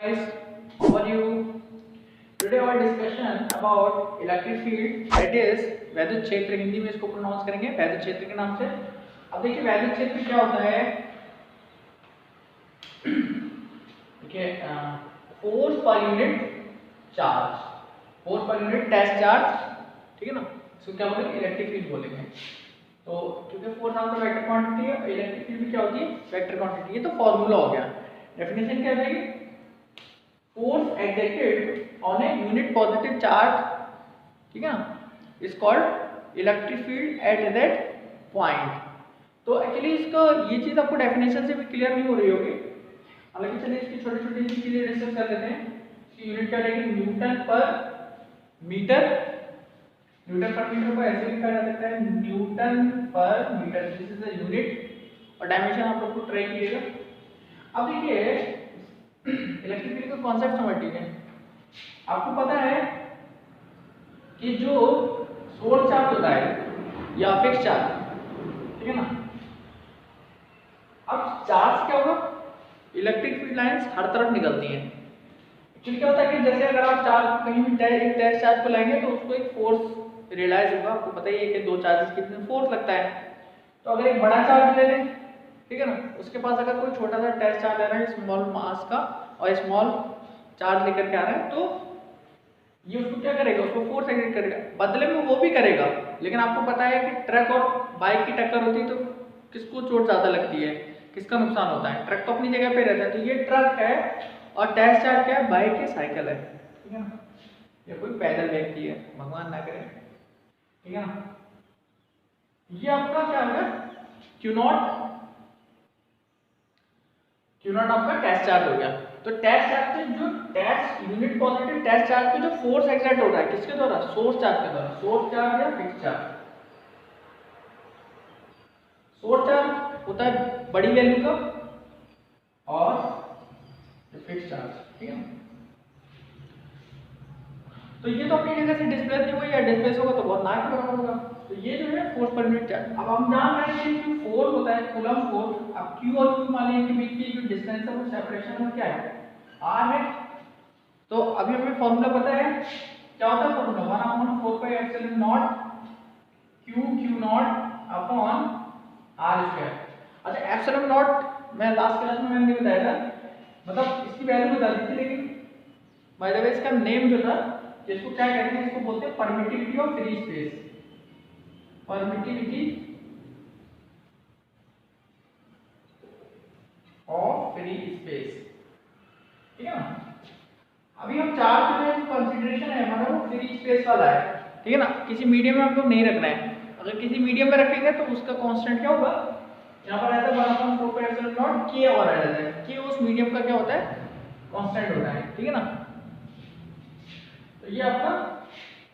Guys, how are you? Today our discussion about electric field, that is वैद्युत क्षेत्र, हिंदी में इसको प्रोनाउंस करेंगे वैद्युत क्षेत्र के नाम से। अब देखिए वैद्युत क्षेत्र क्या होता है। देखिए फोर्स पर यूनिट चार्ज, फोर्स पर यूनिट टेस्ट चार्ज, ठीक है ना, इसको क्या बोलेंगे, इलेक्ट्रिक फील्ड बोलेंगे। तो क्योंकि फोर्स आपका वेक्टर क्वांटिटी है, इलेक्ट्रिक फील्ड भी क्या होती है, वेक्टर क्वांटिटी। ये तो फॉर्मूला हो गया। डेफिनेशन क्या है, force exerted on a unit positive charge, ठीक है ना, is called electric field at that point. तो एक्चुअली इसका ये चीज आपको डेफिनेशन से भी क्लियर नहीं हो रही होगी, हालांकि चलिए इसकी छोटी छोटी चीजें डिस्कस कर लेते हैं। इसकी यूनिट क्या रहेगी, न्यूटन पर मीटर। न्यूटन पर मीटर को ऐसे लिखा जा सकता है, न्यूटन पर metre, this is the unit. और डायमेंशन आप लोग को ट्राई कीजिएगा। अब देखिए इलेक्ट्रिक फील्ड का कॉन्सेप्ट समझ लीजिए। आपको पता है कि जो सोर्स चार्ज होता है या फिक्स चार्ज, ठीक है ना, अब चार्ज क्या होगा, इलेक्ट्रिक फील्ड लाइंस हर तरफ निकलती हैं। एक्चुअली क्या होता है कि जैसे अगर आप चार्ज कहीं भी एक टेस्ट चार्ज को लाएंगे तो उसको एक फोर्स रियलाइज होगा। आपको पता ही है कि दो चार्जेस कितने फोर्स लगता है। तो अगर एक बड़ा चार्ज ले लें, ठीक है ना, उसके पास अगर कोई छोटा सा टेस्ट चार्ज आ रहा है स्मॉल मास का और स्मॉल चार्ज लेकर के आ रहा है, तो ये उसको क्या करेगा, उसको फोर्स एक्सर्ट करेगा, बदले में वो भी करेगा। लेकिन आपको पता है कि ट्रक और बाइक की टक्कर होती है तो किसको चोट ज्यादा लगती है, किसका नुकसान होता है, ट्रक तो अपनी जगह पे रहता है। तो ये ट्रक है और टेस्ट चार्ज क्या है, बाइक है, साइकिल है, ठीक है ना, या कोई पैदल व्यक्ति है, भगवान ना करे, ठीक है ना। ये आपका क्या होगा, क्यू नॉट, क्यू नॉट आपका टेस्ट चार्ज हो गया। तो टेस्ट चार्ज से जो test unit positive test charge पे जो फोर्स एक्सर्ट हो रहा है, किसके द्वारा, सोर्स चार्ज के द्वारा। सोर्स चार्ज या फिक्स चार्ज, सोर्स चार्ज होता है बड़ी वैल्यू का और फिक्स चार्ज, ठीक है। तो ये तो अपनी जगह से डिस्प्लेस नहीं हुआ, या डिस्प्लेस होगा तो बहुत ना के बराबर होगा। तो ये जो है फोर्स पर यूनिट चार्ज। अब हम जान रहे हैं कि फोर्स होता है कूलम्ब फोर्स। अब Q और Q मान लीजिए के बीच की जो डिस्टेंस है वो सेपरेशन है, क्या है, R है। तो अभी हमें फॉर्मूला पता है, क्या होता है formula, 1/4πε0 Q not upon R²। अच्छा एप्सिलॉन नॉट मैं लास्ट क्लास में मैंने नहीं बताया था, मतलब इसकी वैल्यू बता दी थी, लेकिन बाय द वे इसका नेम जो था, इसको क्या कहते हैं, इसको बोलते हैं permittivity of free space. Permittivity of free space, ठीक है ना। अभी हम चार्ज में कंसीडरेशन है हमारा वो फ्री स्पेस वाला है, ठीक है ना। किसी मीडियम में हम लोग नहीं रखना है। अगर किसी मीडियम में रखेंगे तो उसका कांस्टेंट क्या होगा, यहाँ पर रहता है 1/4πε0 k और आ जाता है, k उस मीडियम का क्या होता है, कांस्टेंट होता है, ठीक है ना। तो ये आपका,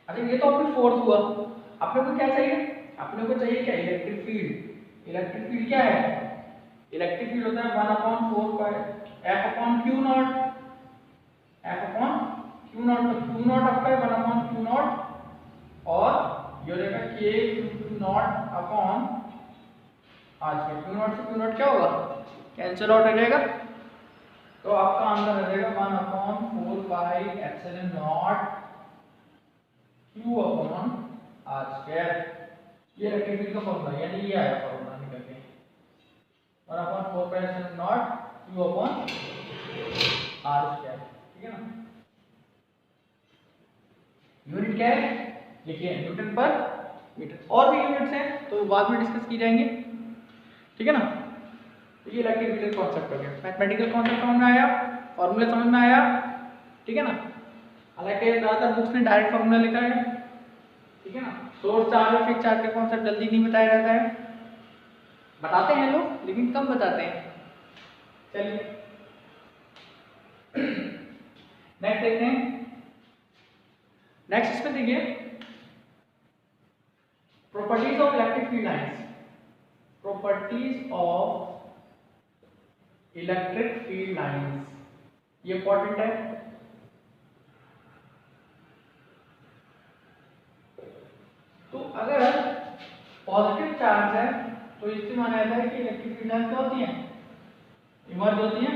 अच्छा ये तो आपका फोर्स हुआ। अपने को क्या चाहिए, अपने को चाहिए क्या, इलेक्ट्रिक फील्ड। इलेक्ट्रिक फील्ड क्या है, इलेक्ट्रिक फील्ड होता है 1/4π F/Q0। तो Q0 आपका है 1/Q0 और ये हो जाएगा K Q0 आज के Q0 से Q0 क्या होगा, कैंसिल आउट हो जाएगा। तो आपका आंसर आ जाएगा 1/4πε0 Q/r²। ये इलेक्ट्रिक फील्ड का फॉर्मूला, यानी ये आया फॉर्मूला निकल के 1/4πε0 Q/r², ठीक है ना। यूनिट क्या है, लिखिए न्यूटन पर मीटर। और भी यूनिट्स हैं तो बाद में डिस्कस की जाएंगे, ठीक है ना। तो ये इलेक्ट्रिक फील्ड कॉन्सेप्ट हो गया, मैथमेटिकल कॉन्सेप्ट समझ में आया, फॉर्मूला समझ में आया, ठीक है ना। हालांकि ज्यादातर बुक्स में डायरेक्ट फॉर्मूला लिखा है, ठीक है ना। सोर्स चार्ज और फिक्स चार्ज का कॉन्सेप्ट जल्दी नहीं बताया जाता है, बताते हैं लोग लेकिन कम बताते हैं। चलिए नेक्स्ट देखते हैं। नेक्स्ट इसमें देखिए properties of electric field lines. Properties of electric field lines, ये इंपॉर्टेंट है। तो अगर पॉजिटिव चार्ज है तो इससे माना जाता है कि इलेक्ट्रिक फील्ड लाइंस क्या होती है, इमर्ज होती है,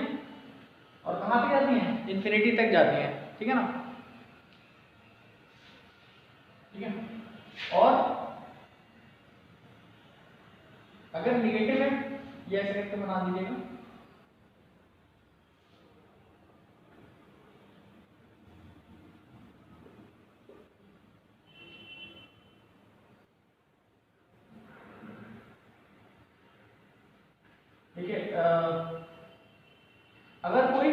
और कहाँ तक जाती हैं, इन्फिनिटी तक जाती हैं, ठीक है ना, ठीक है। और अगर निगेटिव है ये ऐसे करके बना दीजिएगा, ठीक है। अगर कोई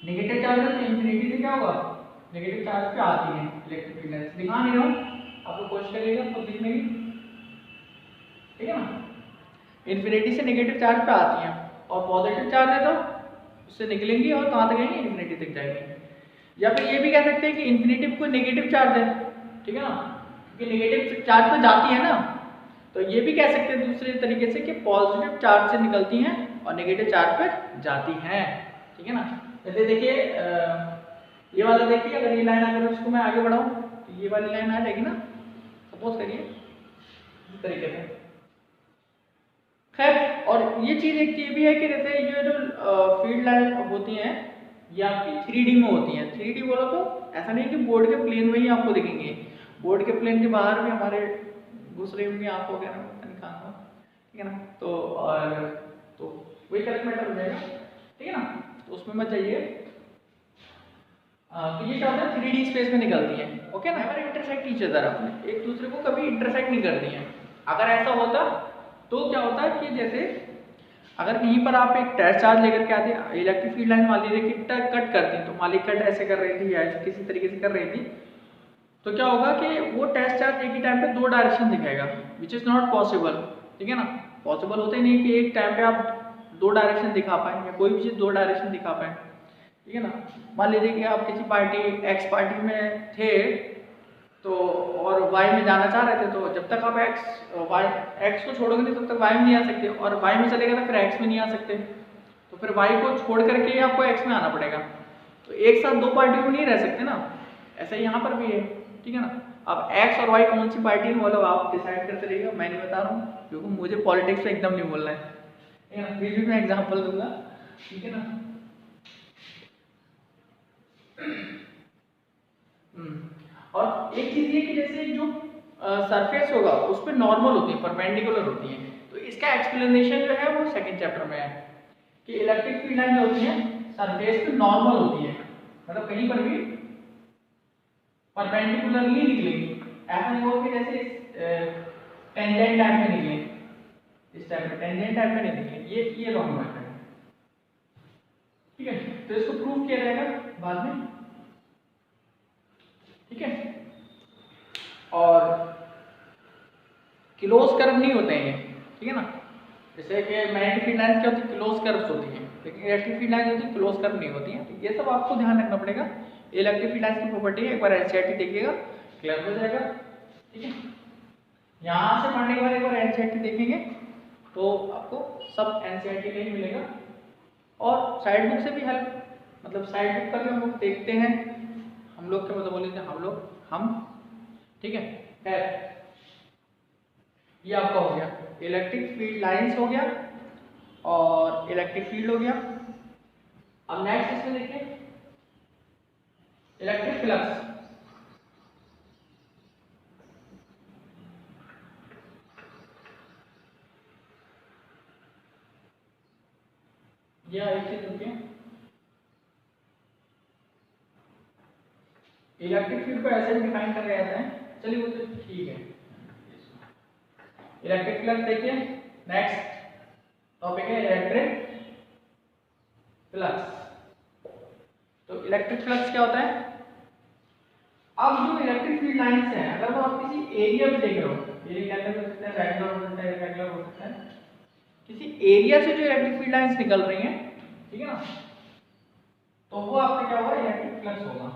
नेगेटिव चार्ज है तो इन्फिनिटी से क्या होगा, नेगेटिव चार्ज पे आती है इलेक्ट्रिक फील्ड लाइंस। दिखा नहीं रहा हूँ, आपको कोशिश करिएगा तो दिखने की, ठीक है ना। इन्फिनिटी से नेगेटिव चार्ज पे आती हैं और पॉजिटिव चार्ज है तो उससे निकलेंगी और कहाँ तक जाएंगे, इन्फिनिटी तक जाएंगे। या फिर ये भी कह सकते हैं कि इन्फिनिटी पे कोई नेगेटिव चार्ज है, ठीक है ना, क्योंकि नेगेटिव चार्ज पे जाती है ना, तो ये भी कह सकते हैं दूसरे तरीके से कि पॉजिटिव चार्ज से निकलती हैं और नेगेटिव चार्ज पर जाती हैं, ठीक है ना। जैसे देखिए ये वाला देखिए, अगर ये लाइन अगर उसको मैं आगे बढ़ाऊं तो ये वाली लाइन आ जाएगी ना, सपोज करिए इस तरीके से। खैर, और ये चीज़ एक ये भी है कि जैसे ये जो फील्ड लाइन होती हैं ये आपकी 3D में होती हैं। 3D बोलो तो ऐसा नहीं कि बोर्ड के प्लेन में ही आपको दिखेंगे, बोर्ड के प्लेन के बाहर भी हमारे घुस रही होंगी आँख वगैरह, ठीक है ना। तो और तो वही करेक्ट मैटर हो जाएगा, ठीक है ना, तो उसमें मत जाइए। तो ये क्या होता है, 3D स्पेस में निकलती हैं, ओके ना। नेवर इंटरसेक्ट ईच अदर, अपने एक दूसरे को कभी इंटरसेक्ट नहीं करती हैं। अगर ऐसा होता तो क्या होता है कि जैसे अगर कहीं पर आप एक टेस्ट चार्ज लेकर के आते, इलेक्ट्रिक फील्ड लाइन मान लीजिए कि कट करती, तो मान लीजिए कट ऐसे कर रही थी या किसी तरीके से कर रही थी, तो क्या होगा कि वो टेस्ट चार्ज एक ही टाइम पे 2 डायरेक्शन दिखाएगा, विच इज़ नॉट पॉसिबल, ठीक है ना। पॉसिबल होता ही नहीं कि एक टाइम पे आप 2 डायरेक्शन दिखा पाएँ या कोई भी चीज़ 2 डायरेक्शन दिखा पाएँ, ठीक है ना। मान लीजिए कि आप किसी पार्टी एक्स पार्टी में थे तो और वाई में जाना चाह रहे थे, तो जब तक आप एक्स को छोड़ोगे नहीं तब तक वाई में नहीं आ सकते, और वाई में चलेगा तो फिर एक्स में नहीं आ सकते, तो फिर वाई को छोड़ करके ही आपको एक्स में आना पड़ेगा। तो एक साथ 2 पार्टी में नहीं रह सकते ना, ऐसा ही यहाँ पर भी है, ठीक है ना। अब एक्स और वाई कौन सी पार्टी में, मतलब आप डिसाइड करते रहिएगा, मैं नहीं बता रहा हूँ क्योंकि मुझे पॉलिटिक्स में एकदम नहीं बोलना है, ठीक है ना, फिर भी मैं एग्जाम्पल दूंगा, ठीक है ना। और एक चीज ये कि जैसे जो सरफेस होगा उस पर नॉर्मल होती है, परपेंडिकुलर होती है, तो इसका एक्सप्लेनेशन जो है वो सेकंड चैप्टर में है कि इलेक्ट्रिक फील्ड लाइन जो होती है सरफेस पे नॉर्मल होती है, मतलब कहीं पर भी परपेंडिकुलरली निकलेगी। ऐसा नहीं होगा कि जैसे टेंजेंट टाइप में निकले, इस टाइप में टेंजेंट टाइप में नहीं निकले, ये रॉन्ग बात है, ठीक है। तो इसको प्रूव किया जाएगा बाद में, ठीक है। और क्लोज कर्व नहीं होते हैं ये, ठीक है ना। जैसे कि मैग्नेटिक फील्ड लाइंस क्या होती है, क्लोज कर्व्स होती हैं, लेकिन इलेक्ट्रिक फील्ड लाइंस होती है क्लोज कर्व नहीं होती हैं। तो ये सब आपको ध्यान रखना पड़ेगा, इलेक्ट्रिक फील्ड लाइंस की प्रॉपर्टी है, एक बार एनसीईआरटी देखिएगा क्लियर हो जाएगा, ठीक है। यहाँ से पढ़ने के बाद एक बार एनसीईआरटी देखेंगे तो आपको सब एनसीईआरटी का ही मिलेगा, और साइड बुक से भी हेल्प, मतलब साइड बुक का भी हम लोग देखते हैं, हम लोग क्या मतलब बोले थे हम, ठीक है। खैर ये आपका हो गया इलेक्ट्रिक फील्ड लाइंस हो गया और इलेक्ट्रिक फील्ड हो गया। अब नेक्स्ट इसमें देखिए इलेक्ट्रिक फ्लक्स। यह एक चीज होती है, इलेक्ट्रिक फील्ड को ऐसे भी डिफाइन कर जाता है, चलिए वो तो ठीक है। इलेक्ट्रिक फ्लक्स देखिए, नेक्स्ट टॉपिक है इलेक्ट्रिक फ्लक्स। तो इलेक्ट्रिक फ्लक्स क्या होता है, अब जो इलेक्ट्रिक फील्ड लाइंस हैं अगर वो आप किसी एरिया में देख रहे हो, एरिया के अंदर हो सकता है, रेगुलर हो सकता है, इरेगुलर हो सकता है, किसी एरिया से जो इलेक्ट्रिक फील्ड लाइंस निकल रही हैं, ठीक है ना, तो वो आपका क्या होगा, इलेक्ट्रिक फ्लक्स होगा।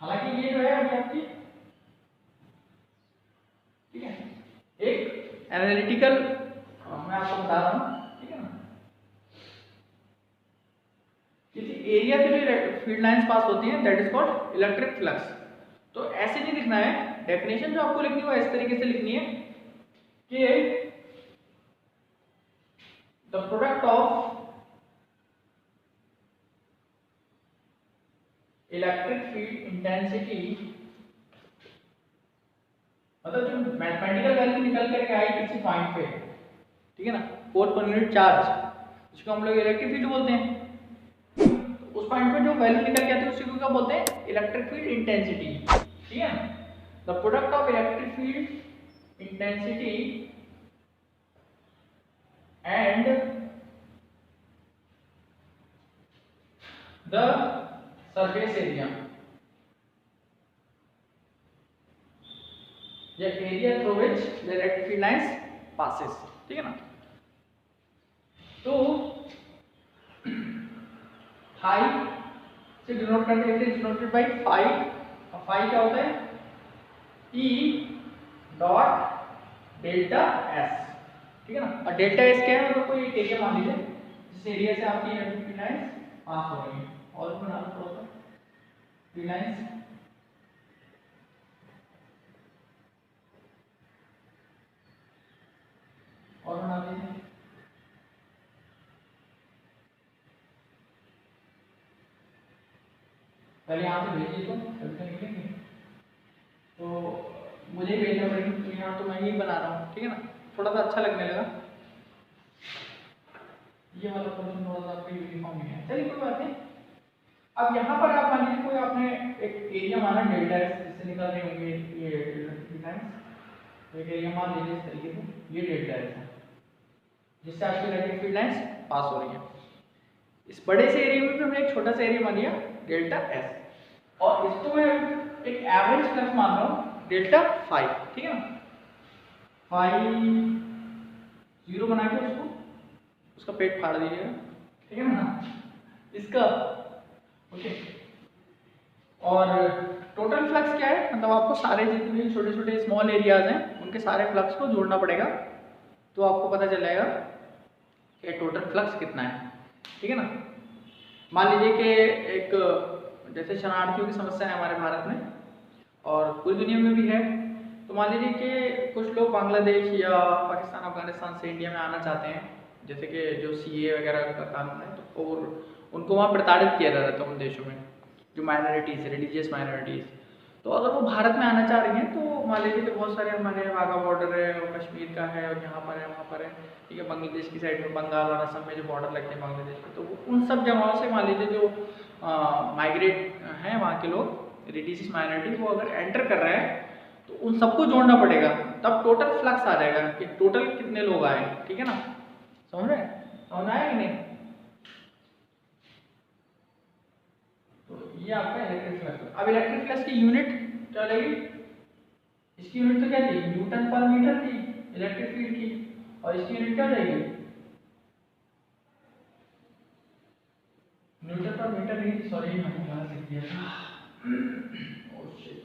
हालांकि ये जो है अभी आपकी, ठीक है, एक एनालिटिकल मैं आपको बता रहा हूँ, ठीक है ना, किसी एरिया से जो फील्ड लाइंस पास होती हैं that is called electric flux. तो ऐसे नहीं लिखना है, डेफिनेशन जो आपको लिखनी है वो इस तरीके से लिखनी है कि the product of electric field intensity, मतलब जो मैथमेटिकल वैल्यू निकल करके आई किसी पॉइंट पे, ठीक है ना, फोर्स पर यूनिट चार्ज, जिसको हम लोग इलेक्ट्रिक फील्ड बोलते हैं, तो उस पॉइंट पे जो वैल्यू निकल के आती है उसी को क्या बोलते हैं, इलेक्ट्रिक फील्ड इंटेंसिटी, ठीक है। The product of electric field intensity and the surface area, या area through which the electric field lines passes, ठीक है ना। तो फाई से डिनोट करते हैं, डिनोटेड बाय फाई, और फाई क्या होता है, E डॉट डेल्टा एस, ठीक है ना। और डेल्टा एस क्या है, मतलब कोई एक एरिया मान लीजिए जिस एरिया से आपकी इलेक्ट्रिक फील्ड लाइंस पास हो रही है, और बना लो थोड़ा सा फील्ड लाइंस, और बना दीजिए, पहले यहाँ से भेजिए तो निकलेंगे, तो मुझे भेजना पड़ेगा, तो यहाँ तो मैं यही बना रहा हूँ, ठीक है ना, थोड़ा सा अच्छा लगने लगा, ये वाला पोर्शन थोड़ा सा आपका यूनिफॉर्म नहीं है, चलिए कोई बात नहीं। अब यहाँ पर आप मान लीजिए कोई आपने एक एरिया माना डेल्टा एस, जिससे निकल रहे होंगे ये इलेक्ट्रिक लाइंस, तो एक एरिया मान लीजिए इस तरीके से, ये डेल्टा एस है जिससे आपकी इलेक्ट्रिक फील्ड लाइंस पास हो रही है। इस बड़े से एरिया में भी हमने एक छोटा सा एरिया मान लिया डेल्टा एस, और इसको मैं एक एवरेज फ्लक्स मान रहा हूँ डेल्टा फाई, ठीक है ना, फाई जीरो बना के उसका पेट फाड़ दीजिएगा, ठीक है ना, इसका ओके। और टोटल फ्लक्स क्या है, मतलब आपको सारे जितने भी छोटे छोटे स्मॉल एरियाज हैं उनके सारे फ्लक्स को जोड़ना पड़ेगा, तो आपको पता चल जाएगा कि टोटल फ्लक्स कितना है, ठीक है ना। मान लीजिए कि एक जैसे शरणार्थियों की समस्या है हमारे भारत में और पूरी दुनिया में भी है, तो मान लीजिए कि कुछ लोग बांग्लादेश या पाकिस्तान अफगानिस्तान से इंडिया में आना चाहते हैं, जैसे कि जो CA वगैरह का कानून है, तो और उनको वहाँ प्रताड़ित किया जा रहा था उन देशों में, जो माइनॉरिटीज़ है, रिलीजियस माइनॉरिटीज़, तो अगर वो भारत में आना चाह रही हैं तो मान लीजिए कि बहुत सारे हमारे वाघा बॉर्डर है और कश्मीर का है और यहाँ पर है वहाँ पर है, ठीक है, बांग्लादेश की साइड में बंगाल और असम में जो बॉर्डर लगते हैं बांग्लादेश के, तो उन सब जगहों से मान लीजिए जो माइग्रेट हैं वहाँ के लोग रिलीजियस माइनॉरिटी, वो अगर एंटर कर रहे हैं तो उन सबको जोड़ना पड़ेगा, तब टोटल फ्लक्स आ जाएगा कि टोटल कितने लोग आए, ठीक है ना, समझ रहे हैं, समझ आया कि नहीं। तो ये आपका इलेक्ट्रिक फ्लक्स। अब इलेक्ट्रिक फ्लक्स की यूनिट क्या रहेगी, इसकी यूनिट तो क्या थी, न्यूटन पर मीटर थी इलेक्ट्रिक फील्ड की, और इसकी यूनिट क्या रहेगी, न्यूटन पर मीटर नहीं थी, सॉरी मैंने गलत लिख दिया था, ओह शिट,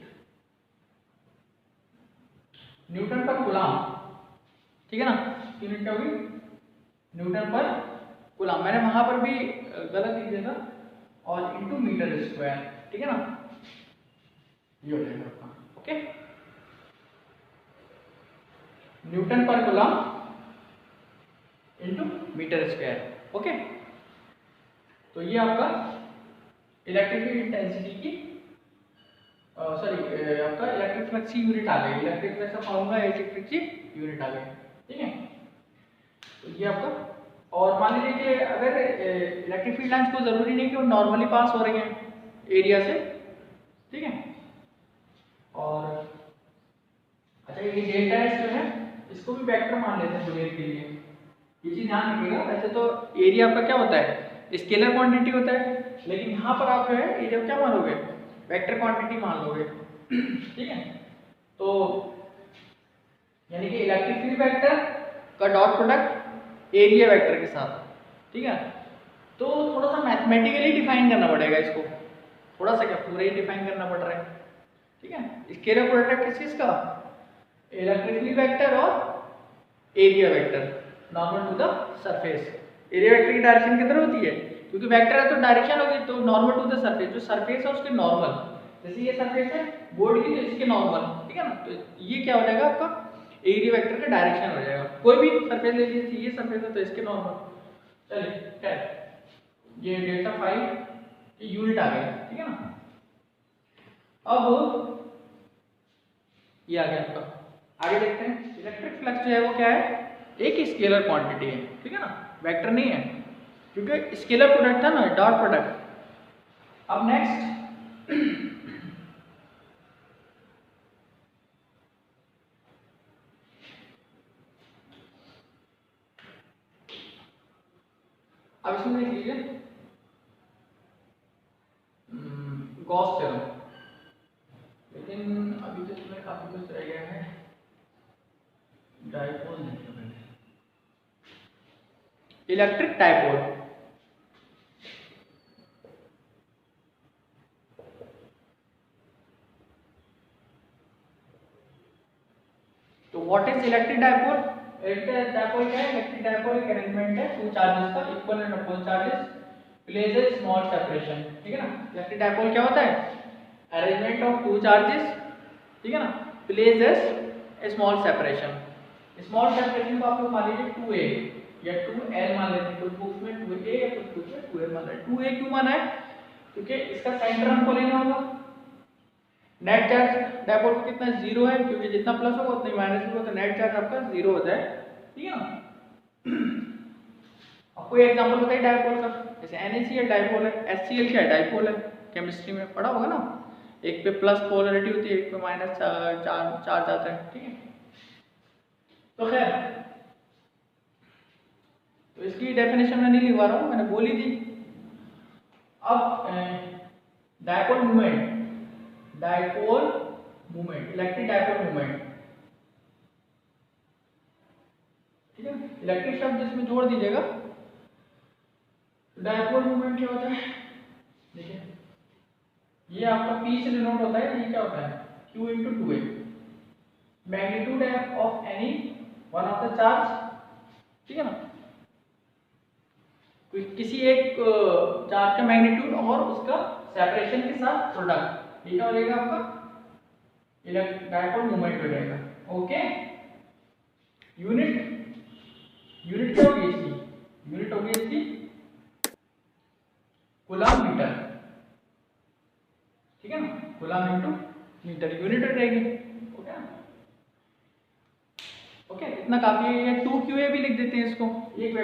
न्यूटन पर कूलाम, ठीक है ना, यूनिट क्या होगी, न्यूटन पर कूलाम, मैंने वहां पर भी गलत लिख दिया था, और इनटू मीटर स्क्वायर, ठीक है ना, ये हो जाएगा आपका, ओके, न्यूटन पर coulomb into metre square, okay. तो ये आपका इलेक्ट्रिक फील्ड इंटेंसिटी की सॉरी आपका इलेक्ट्रिक फ्लक्स की यूनिट आ गई, इलेक्ट्रिक फ्लक्स का फॉर्मूला इलेक्ट्रिक फ्लक्स की यूनिट आ गई, ठीक है। तो ये आपका, और मान लीजिए कि अगर इलेक्ट्रिक फील्ड लाइंस को जरूरी नहीं कि वो नॉर्मली पास हो रही हैं एरिया से, ठीक है, और अच्छा ये डेल्टा एस जो है इसको भी वेक्टर मान लेते हैं थोड़ी देर के लिए, ये चीज ध्यान रखिएगा। वैसे तो एरिया आपका क्या होता है, स्केलर क्वांटिटी होता है, लेकिन यहाँ पर आप जो है एरिया क्या मानोगे, वेक्टर क्वांटिटी मान लोगे, ठीक है। तो यानी कि इलेक्ट्रिक फील्ड वेक्टर का डॉट प्रोडक्ट एरिया वेक्टर के साथ, ठीक है। तो थोड़ा सा मैथमेटिकली डिफाइन करना पड़ेगा इसको, थोड़ा सा क्या पूरा ही डिफाइन करना पड़ रहा है, ठीक है। स्केलर प्रोडक्ट किस चीज का, इलेक्ट्रिक फील्ड वेक्टर और area vector normal to the surface. Area vector की डायरेक्शन किधर होती है, क्योंकि वेक्टर है तो डायरेक्शन होगी, तो नॉर्मल टू द सरफेस, जो सरफेस है उसके नॉर्मल, जैसे ये सरफेस है बोर्ड की तो इसके नॉर्मल, ठीक है ना, तो ये क्या हो जाएगा आपका एरिया वेक्टर का डायरेक्शन हो जाएगा। कोई भी सरफेस ले लीजिए, ये सरफेस है तो इसके नॉर्मल, चलिए खैर ये डेल्टा फाई की यूनिट आ गई, ठीक है ना। अब ये आ गया आपका। आगे देखते हैं, इलेक्ट्रिक फ्लक्स जो है वो क्या है, एक स्केलर क्वांटिटी है, ठीक है ना, वेक्टर नहीं है, क्योंकि स्केलर प्रोडक्ट था ना, डॉट प्रोडक्ट। अब नेक्स्ट अब इसमें देख लीजिए गॉस थ्योरम, लेकिन अभी तो इसमें काफी कुछ रह गया है। डाइपोल देखिए पहले, इलेक्ट्रिक डाइपोल। तो what is electric dipole? Electric dipole क्या है? इलेक्ट्रिक डाइपोल एक अरेंजमेंट है टू चार्जेस का, equal and opposite charges, place a small separation, ठीक है ना। इलेक्ट्रिक डाइपोल क्या होता है? अरेंजमेंट ऑफ टू चार्जेस, ठीक है ना, प्लेसेस ए स्मॉल सेपरेशन। स्मॉल सेपरेशन को आप लोग मान लीजिए 2a या 2l मान लेते हैं, कुछ बुक्स में 2a या कुछ बुक्स में 2l मान रहे हैं। 2a क्यों माना है? क्योंकि इसका सेंटर हमको लेना होगा। नेट चार्ज डाइपोल का कितना 0 है, क्योंकि जितना प्लस होगा उतना माइनस होगा, तो नेट चार्ज आपका 0 होता है, ठीक है ना। अब कोई एग्जांपल बताइए डाइपोल का, जैसे NaCl डाइपोल है, HCl क्या है? डाइपोल है, केमिस्ट्री में पढ़ा होगा ना, एक पे प्लस पोलरिटी होती है, एक पे माइनस चार्ज आता है, ठीक है। तो खैर, तो इसकी डेफिनेशन मैं नहीं लिखवा रहा हूँ, मैंने बोली थी। अब dipole movement, dipole movement, electric dipole movement, ठीक है। इलेक्ट्रिक शब्द इसमें जोड़ दीजिएगा। डाइपोल मूवमेंट क्या होता है? देखिए, ये आपका P से डिनोट होता है, ये क्या होता है? Q इंटू 2a, मैग्नीट्यूड है of any one of the charge, ठीक है ना। किसी एक चार्ज का मैग्नीट्यूड और उसका सेपरेशन के साथ प्रोडक्ट, ये क्या हो जाएगा आपका? डाइपोल मूवमेंट हो जाएगा, ओके। यूनिट क्या होगी इसकी? यूनिट होगी इसकी कूलम मीटर, ठीक है ना, कूलम इनटू मीटर यूनिट रहेगी, ओके ना। ओके, इतना काफी है। 2qa भी लिख देते हैं इसको, एक